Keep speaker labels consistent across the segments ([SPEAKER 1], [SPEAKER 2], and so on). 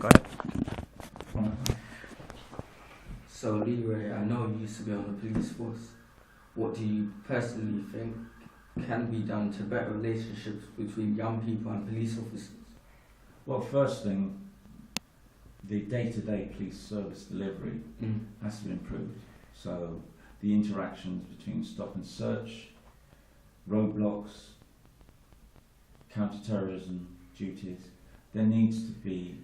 [SPEAKER 1] Go ahead.
[SPEAKER 2] So Leroy, I know you used to be on the police force. What do you personally think can be done to better relationships between young people and police officers?
[SPEAKER 3] Well, first thing, the day-to-day police service delivery has to be improved. So the interactions between stop and search, roadblocks, counter-terrorism duties, there needs to be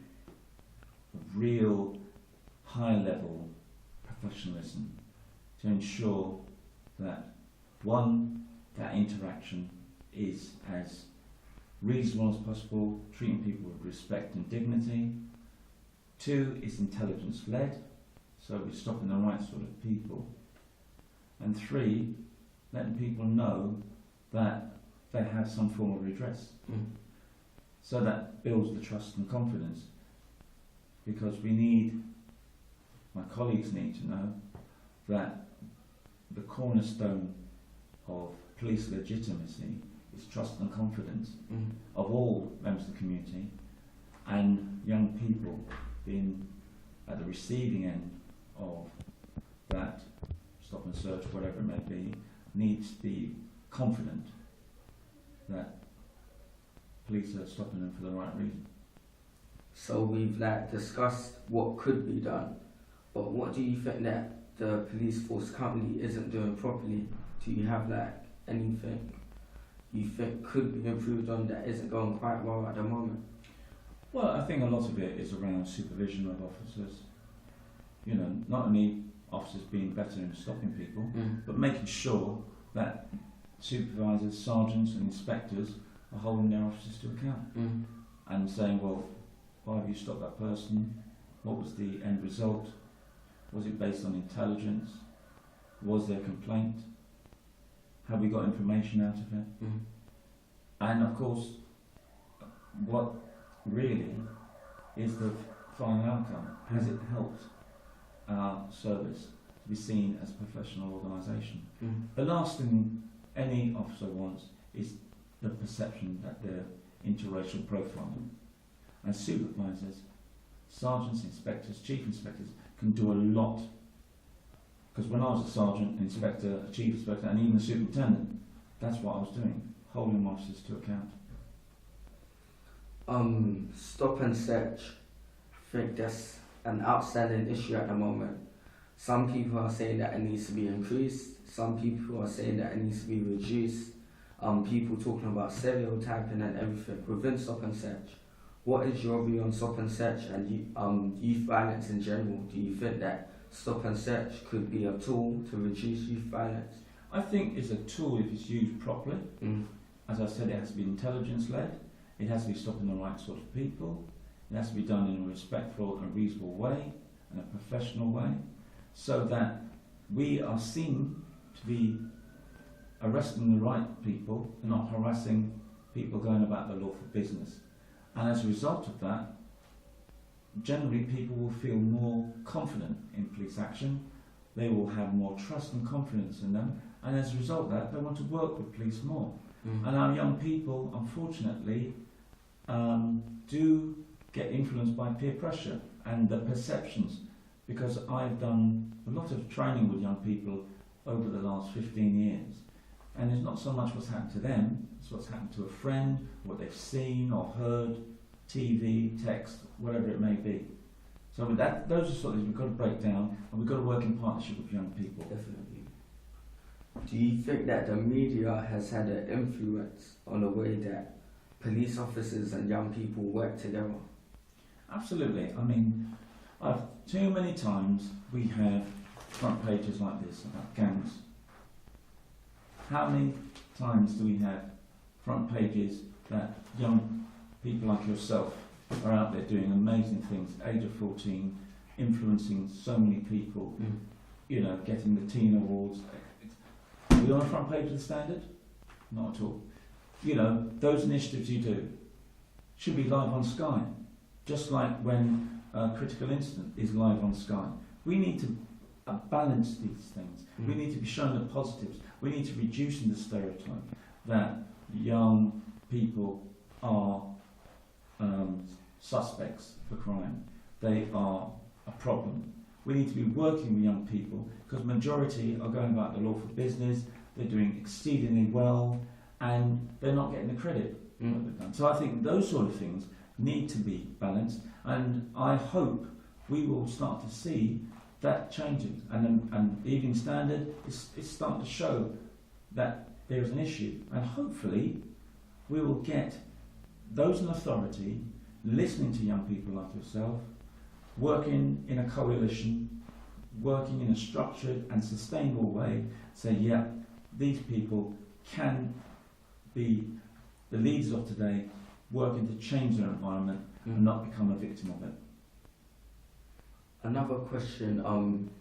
[SPEAKER 3] a real high-level professionalism to ensure that, one, that interaction is as reasonable as possible, treating people with respect and dignity. Two, is intelligence-led, so we're stopping the right sort of people. And three, letting people know that they have some form of redress. So that builds the trust and confidence. Because my colleagues need to know that the cornerstone of police legitimacy is trust and confidence of all members of the community, and young people being at the receiving end of that stop and search, whatever it may be, needs to be confident that police are stopping them for the right reason.
[SPEAKER 2] So we've discussed what could be done, but what do you think that the police force currently isn't doing properly? Do you have anything you think could be improved on that isn't going quite well at the moment?
[SPEAKER 3] Well, I think a lot of it is around supervision of officers. You know, not only officers being better in stopping people, but making sure that supervisors, sergeants and inspectors are holding their officers to account and saying, well, why have you stopped that person? What was the end result? Was it based on intelligence? Was there a complaint? Have we got information out of it? And of course, what really is the final outcome? Has it helped our service to be seen as a professional organisation? The last thing any officer wants is the perception that they're interracial profiling. And supervisors, sergeants, inspectors, chief inspectors can do a lot. Because when I was a sergeant, inspector, a chief inspector and even a superintendent, that's what I was doing, holding officers to account.
[SPEAKER 2] Stop and search, I think that's an outstanding issue at the moment. Some people are saying that it needs to be increased, some people are saying that it needs to be reduced. People talking about stereotyping and everything within stop and search. What is your view on stop and search and youth violence in general? Do you think that stop and search could be a tool to reduce youth violence?
[SPEAKER 3] I think it's a tool if it's used properly. As I said, it has to be intelligence-led. It has to be stopping the right sort of people. It has to be done in a respectful and reasonable way and a professional way, so that we are seen to be arresting the right people and not harassing people going about their lawful business. And as a result of that, generally people will feel more confident in police action, they will have more trust and confidence in them, and as a result of that, they want to work with police more. And our young people, unfortunately, do get influenced by peer pressure and the perceptions, because I've done a lot of training with young people over the last 15 years, and it's not so much what's happened to them, it's what's happened to a friend, what they've seen or heard, TV, text, whatever it may be. So with that, those are sort of things we've got to break down, and we've got to work in partnership with young people.
[SPEAKER 2] Definitely. Do you think that the media has had an influence on the way that police officers and young people work together?
[SPEAKER 3] Absolutely. I mean, too many times we have front pages like this about gangs. How many times do we have front pages that young people like yourself are out there doing amazing things, age of 14, influencing so many people, you know, getting the teen awards. Are we on the front page of the Standard? Not at all. You know, those initiatives you do should be live on Sky, just like when Critical Incident is live on Sky. We need to balance these things. We need to be showing the positives. We need to reduce the stereotype that young people are suspects for crime. they are a problem. We need to be working with young people because majority are going about the lawful business, they're doing exceedingly well, and they're not getting the credit that they've done. So I think those sort of things need to be balanced, and I hope we will start to see that changing. And the Evening Standard is starting to show that there is an issue, and hopefully we will get those in authority listening to young people like yourself, working in a coalition, working in a structured and sustainable way, say, yeah, these people can be the leaders of today, working to change their environment and not become a victim of it.
[SPEAKER 2] Another question,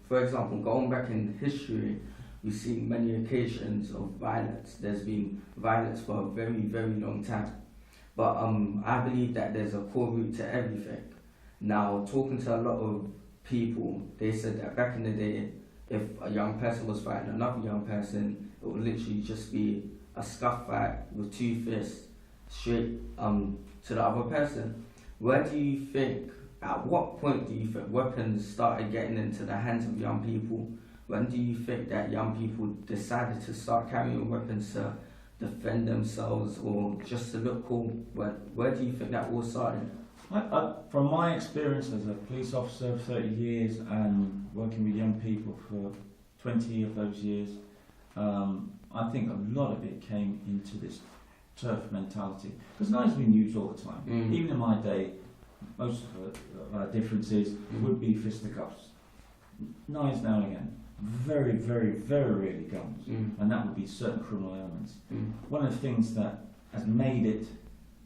[SPEAKER 2] for example, going back in history, we've seen many occasions of violence. There's been violence for a very, very long time. But I believe that there's a core root to everything. Now, talking to a lot of people, they said that back in the day, if a young person was fighting another young person, it would literally just be a scuff fight with two fists straight to the other person. Where do you think, at what point do you think weapons started getting into the hands of young people? When do you think that young people decided to start carrying weapons to defend themselves or just to look cool? Where do you think that all started?
[SPEAKER 3] From my experience as a police officer for 30 years and working with young people for 20 of those years, I think a lot of it came into this turf mentality. Because knives have been used all the time. Even in my day, most of our differences would be fisticuffs. Knives now and again. Very, very, very rarely guns. And that would be certain criminal elements. One of the things that has made it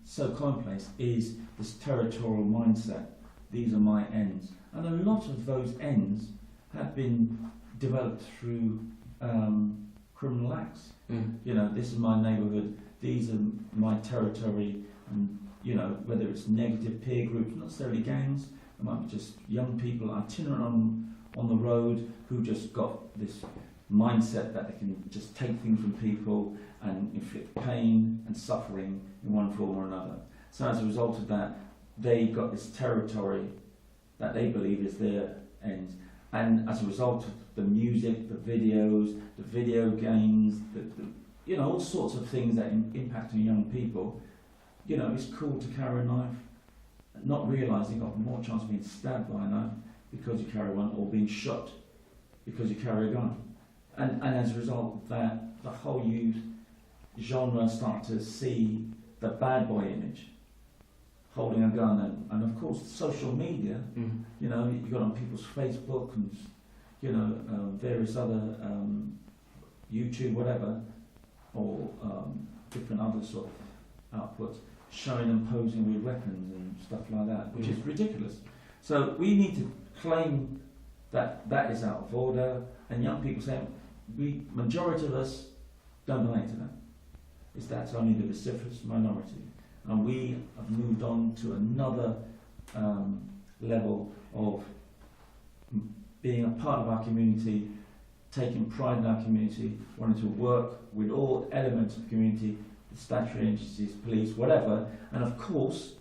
[SPEAKER 3] so commonplace is this territorial mindset. These are my ends. And a lot of those ends have been developed through criminal acts. You know, this is my neighbourhood, these are my territory, and you know, whether it's negative peer groups, not necessarily gangs, it might be just young people itinerant on the road who just got this mindset that they can just take things from people and inflict pain and suffering in one form or another. So as a result of that, they got this territory that they believe is their end. And as a result of the music, the videos, the video games, you know, all sorts of things that impact on young people, you know, it's cool to carry a knife, not realising you've got more chance of being stabbed by a knife because you carry one, or being shot because you carry a gun. And as a result of that, the whole youth genre start to see the bad boy image, holding a gun, and of course social media, you know, you got on people's Facebook and, you know, various other YouTube, whatever, or different other sort of outputs, showing them posing with weapons and stuff like that, which is ridiculous. So we need to claim that that is out of order, and young people say, majority of us don't relate to that. That's only the vociferous minority. And we have moved on to another level of being a part of our community, taking pride in our community, wanting to work with all elements of the community, the statutory agencies, police, whatever, and of course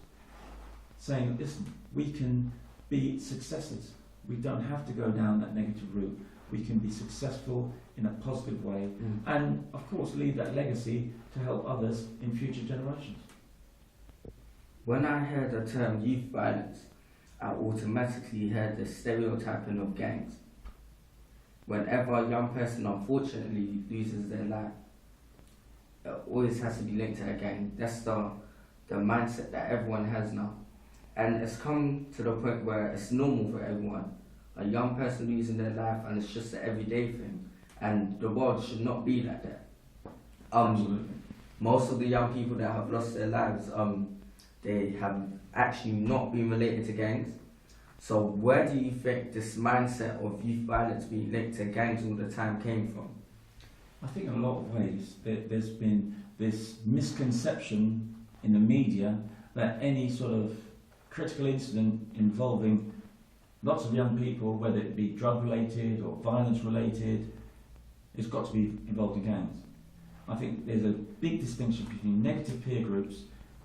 [SPEAKER 3] saying, listen, we can be successes. We don't have to go down that negative route. We can be successful in a positive way, and of course leave that legacy to help others in future generations.
[SPEAKER 2] When I heard the term youth violence, I automatically heard the stereotyping of gangs. Whenever a young person unfortunately loses their life, it always has to be linked to a gang. That's the mindset that everyone has now. And it's come to the point where it's normal for everyone. A young person losing their life, and it's just an everyday thing. And the world should not be like that.
[SPEAKER 3] Absolutely.
[SPEAKER 2] Most of the young people that have lost their lives, they have actually not been related to gangs. So where do you think this mindset of youth violence being linked to gangs all the time came from?
[SPEAKER 3] I think in a lot of ways there's been this misconception in the media that any sort of critical incident involving lots of young people, whether it be drug related or violence related, it's got to be involved in gangs. I think there's a big distinction between negative peer groups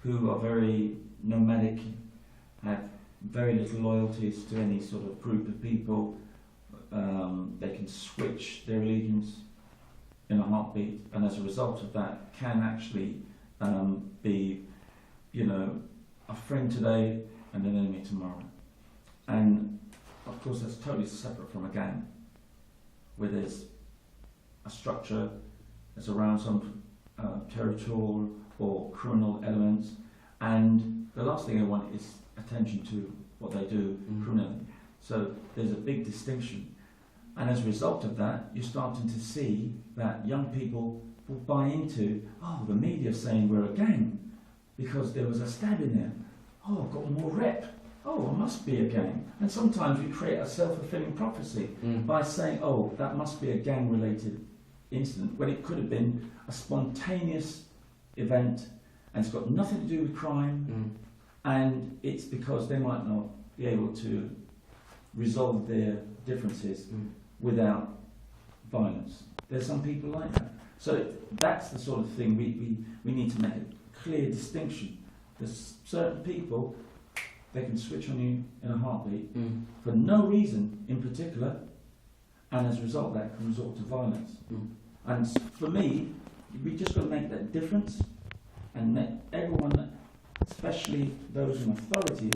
[SPEAKER 3] who are very nomadic, have very little loyalties to any sort of group of people. They can switch their allegiance in a heartbeat, and as a result of that, can actually be, you know, a friend today and an enemy tomorrow. And of course, that's totally separate from a gang, where there's a structure that's around some territorial or criminal elements, and the last thing they want is attention to what they do criminally. So there's a big distinction, and as a result of that, you're starting to see that young people will buy into, oh, the media saying we're a gang because there was a stab in there. Oh, I've got more rep. Oh, I must be a gang. And sometimes we create a self-fulfilling prophecy by saying, oh, that must be a gang-related incident, when it could have been a spontaneous event and it's got nothing to do with crime, and it's because they might not be able to resolve their differences without violence. There's some people like that. So that's the sort of thing we need to make a clear distinction. There's certain people, they can switch on you in a heartbeat for no reason in particular, and as a result that can resort to violence. And for me, we just got to make that difference and let everyone, especially those in authority,